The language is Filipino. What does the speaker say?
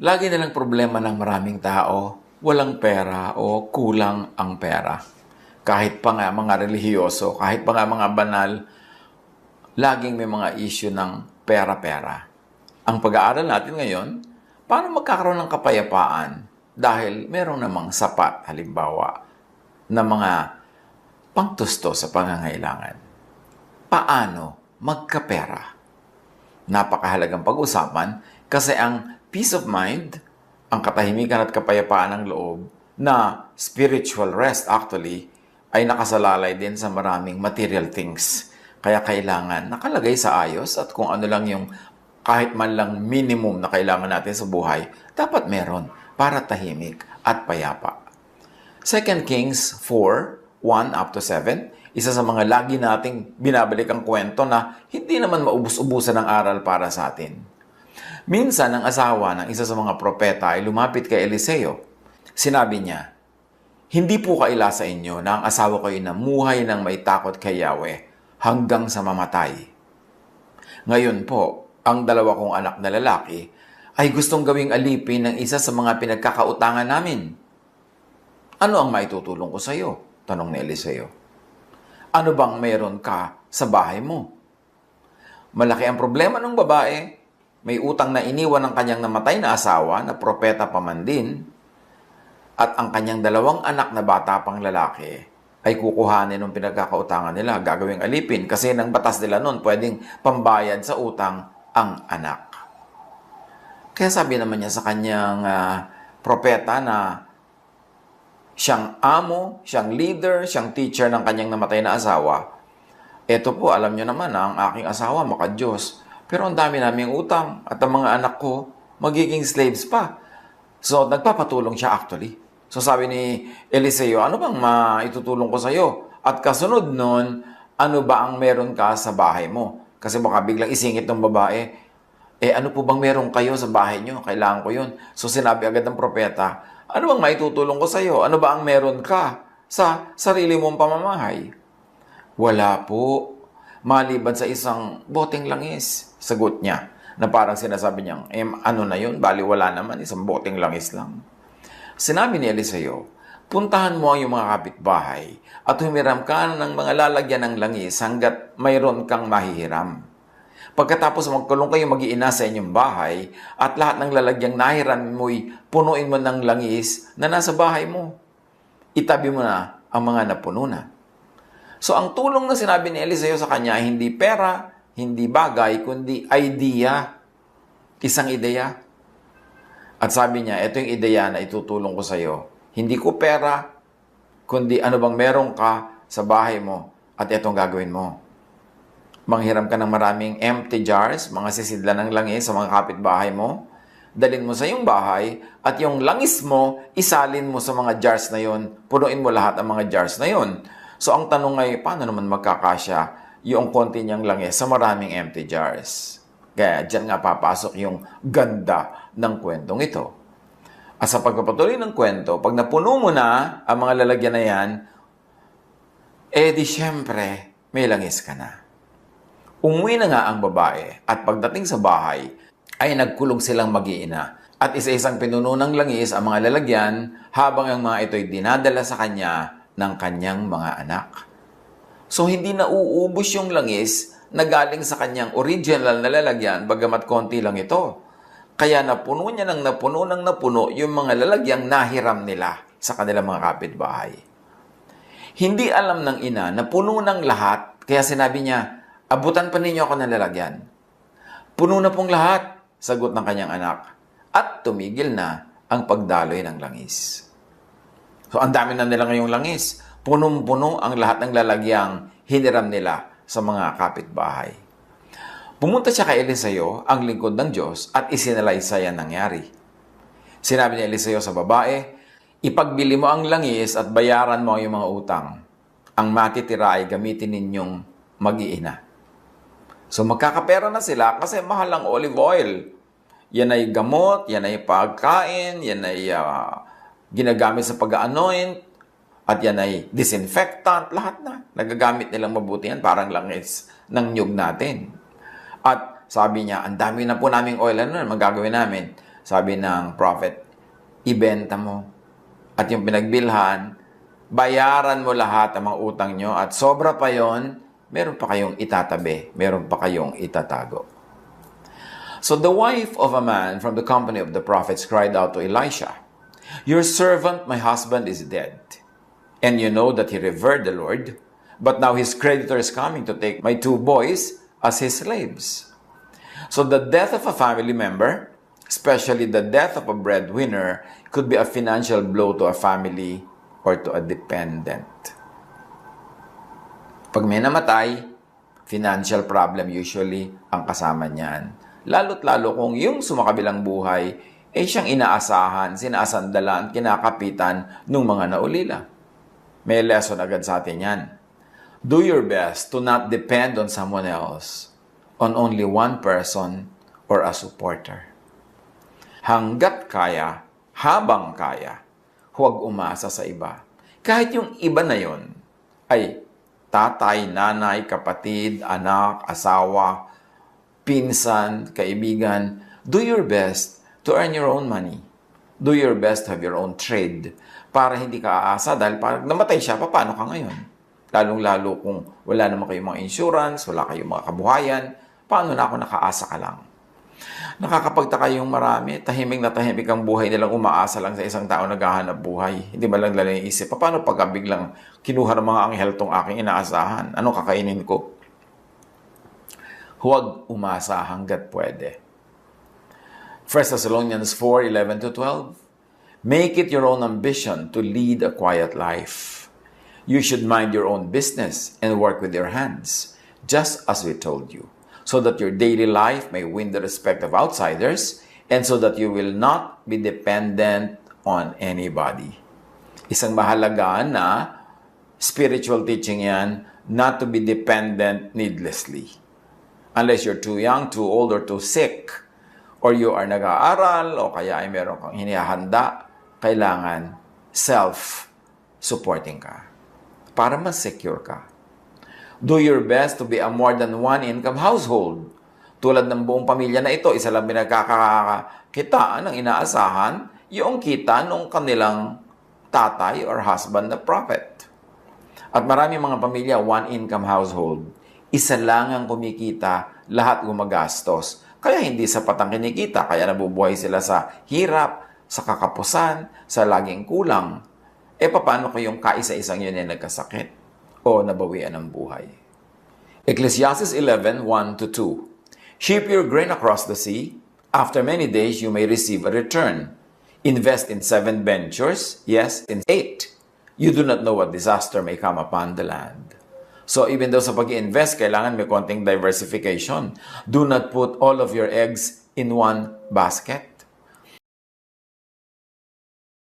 Lagi nilang problema ng maraming tao, walang pera o kulang ang pera. Kahit pa nga mga relihiyoso, kahit pa nga mga banal, laging may mga issue ng pera-pera. Ang pag-aaral natin ngayon, paano magkakaroon ng kapayapaan dahil meron namang sapat, halimbawa, na mga pangtusto sa pangangailangan. Paano magkapera? Napakahalagang pag-usapan kasi ang peace of mind, ang katahimikan at kapayapaan ng loob na spiritual rest actually, ay nakasalalay din sa maraming material things. Kaya kailangan nakalagay sa ayos at kung ano lang yung kahit man lang minimum na kailangan natin sa buhay, dapat meron para tahimik at payapa. 2 Kings 4:1 up to 7, isa sa mga lagi nating binabalik ang kwento na hindi naman maubos-ubusan ng aral para sa atin. Minsan, ang asawa ng isa sa mga propeta ay lumapit kay Eliseo. Sinabi niya, "Hindi po kaila sa inyo na ang asawa ko ay namuhay ng may takot kay Yahweh hanggang sa mamatay. Ngayon po, ang dalawa kong anak na lalaki ay gustong gawing alipin ng isa sa mga pinagkakautangan namin. Ano ang maitutulong ko sa iyo?" Tanong ni Eliseo. "Ano bang meron ka sa bahay mo?" Malaki ang problema ng babae. May utang na iniwan ng kanyang namatay na asawa na propeta pa man din, at ang kanyang dalawang anak na bata pang lalaki ay kukuhanin ng pinagkakautangan nila, gagawing alipin kasi ng batas nila noon pwedeng pambayad sa utang ang anak. Kaya sabi naman niya sa kanyang propeta na siyang amo, siyang leader, siyang teacher ng kanyang namatay na asawa, "Eto po, alam niyo naman na ang aking asawa maka-Diyos, pero ang dami naming utang at ang mga anak ko magiging slaves pa." So, nagpapatulong siya actually. So, sabi ni Eliseo, "Ano bang maitutulong ko sa iyo? At kasunod nun, ano ba ang meron ka sa bahay mo?" Kasi baka biglang isingit ng babae, "Ano po bang meron kayo sa bahay niyo? Kailangan ko yun." So, sinabi agad ng propeta, "Ano bang maitutulong ko sa iyo? Ano ba ang meron ka sa sarili mong pamamahay?" "Wala po, maliban sa isang boteng langis," sagot niya, na parang sinasabi niyang, ano na yun? Bali wala naman, isang boteng langis lang. Sinabi ni Eliseo, "Puntahan mo ang iyong mga kapitbahay at humiram ka ng mga lalagyan ng langis hanggat mayroon kang mahihiram. Pagkatapos magkulong kayo mag-iina sa inyong bahay at lahat ng lalagyang nahiram mo'y punuin mo ng langis na nasa bahay mo. Itabi mo na ang mga napuno na." So, ang tulong na sinabi ni Eliseo sa kanya ay hindi pera, hindi bagay, kundi idea. Isang ideya. At sabi niya, "Ito yung ideya na itutulong ko sa iyo. Hindi ko pera, kundi ano bang meron ka sa bahay mo at itong gagawin mo. Manghiram ka ng maraming empty jars, mga sisidlan ng langis sa mga kapitbahay mo. Dalhin mo sa iyong bahay at yung langis mo, isalin mo sa mga jars na yon. Punuin mo lahat ang mga jars na yon." So, ang tanong ay, paano naman magkakasya yung konti niyang langis sa maraming empty jars? Kaya dyan nga papasok yung ganda ng kwentong ito. At sa pagpapatuloy ng kwento, pag napuno mo na ang mga lalagyan na yan, di syempre, may langis ka na. Umuwi na nga ang babae at pagdating sa bahay, ay nagkulong silang mag-iina. At isa-isang pinuno ng langis ang mga lalagyan habang ang mga ito'y dinadala sa kanya ng kanyang mga anak. So, hindi na uubos yung langis na galing sa kanyang original na lalagyan, bagamat konti lang ito. Kaya napuno niya ng napuno yung mga lalagyang nahiram nila sa kanilang mga kapitbahay. Hindi alam ng ina na puno ng lahat, kaya sinabi niya, "Abutan pa ninyo ako ng lalagyan." "Puno na pong lahat," sagot ng kanyang anak. At tumigil na ang pagdaloy ng langis. So, ang dami na nila ngayong langis. Punong-puno ang lahat ng lalagyang hiniram nila sa mga kapitbahay. Pumunta siya kay Eliseo, ang lingkod ng Diyos, at isinalaysay ang nangyari. Sinabi ni Eliseo sa babae, "Ipagbili mo ang langis at bayaran mo ang iyong mga utang. Ang matitira ay gamitin ninyong mag-iina." So, magkakapera na sila kasi mahal ang olive oil. Yan ay gamot, yan ay pagkain, yan ay ginagamit sa pag-anoint, at yan ay disinfectant, lahat na. Nagagamit nilang mabuti yan, parang langis ng nyug natin. At sabi niya, "Ang dami na po naming oil, ano na magagawin namin?" Sabi ng prophet, ibenta mo. At yung pinagbilhan, bayaran mo lahat ang mga utang nyo at sobra pa yon, meron pa kayong itatabi, meron pa kayong itatago. So the wife of a man from the company of the prophets cried out to Elisha, "Your servant, my husband, is dead. And you know that he revered the Lord, but now his creditor is coming to take my 2 boys as his slaves." So the death of a family member, especially the death of a breadwinner, could be a financial blow to a family or to a dependent. Pag may namatay, financial problem usually ang kasama niyan. Lalo't lalo kung yung sumakabilang buhay ay siyang inaasahan, sinasandalan, kinakapitan ng mga naulila. May lesson agad sa atin yan. Do your best to not depend on someone else, on only one person or a supporter. Hanggat kaya, habang kaya, huwag umasa sa iba. Kahit yung iba na yon ay tatay, nanay, kapatid, anak, asawa, pinsan, kaibigan, do your best to earn your own money. Do your best to have your own trade para hindi ka aasa dahil pag namatay siya, paano ka ngayon? Lalong-lalo kung wala naman kayong mga insurance, wala kayong mga kabuhayan, paano na ako nakaasa ka lang? Nakakapagtaka yung marami, tahimik na tahimik ang buhay nilang umaasa lang sa isang tao naghahanap buhay. Hindi ba lang lalo yung isip, paano pagka biglang kinuha ng mga anghel tong aking inaasahan? Anong kakainin ko? Huwag umasa hanggat pwede. 1 Thessalonians 4:11-12. Make it your own ambition to lead a quiet life. You should mind your own business and work with your hands, just as we told you, so that your daily life may win the respect of outsiders and so that you will not be dependent on anybody. Isang mahalaga na spiritual teaching yan, not to be dependent needlessly. Unless you're too young, too old, or too sick, or you are nag-aaral, o kaya ay meron kang hinihanda, kailangan self-supporting ka para mas secure ka. Do your best to be a more than one income household. Tulad ng buong pamilya na ito, isa lang pinagkakakitaan ng inaasahan, yung kita ng kanilang tatay or husband na prophet. At marami mga pamilya, one income household. Isa lang ang kumikita, lahat gumagastos. Kaya hindi sapat ang kinikita, kaya nabubuhay sila sa hirap, sa kakapusan, sa laging kulang. Paano kayong kaisa-isang yun ay nagkasakit o nabawian ng buhay? Ecclesiastes 11:1-2. Ship your grain across the sea. After many days, you may receive a return. Invest in 7 ventures, yes, in 8. You do not know what disaster may come upon the land. So even though sa pag-i-invest, kailangan may konting diversification. Do not put all of your eggs in one basket.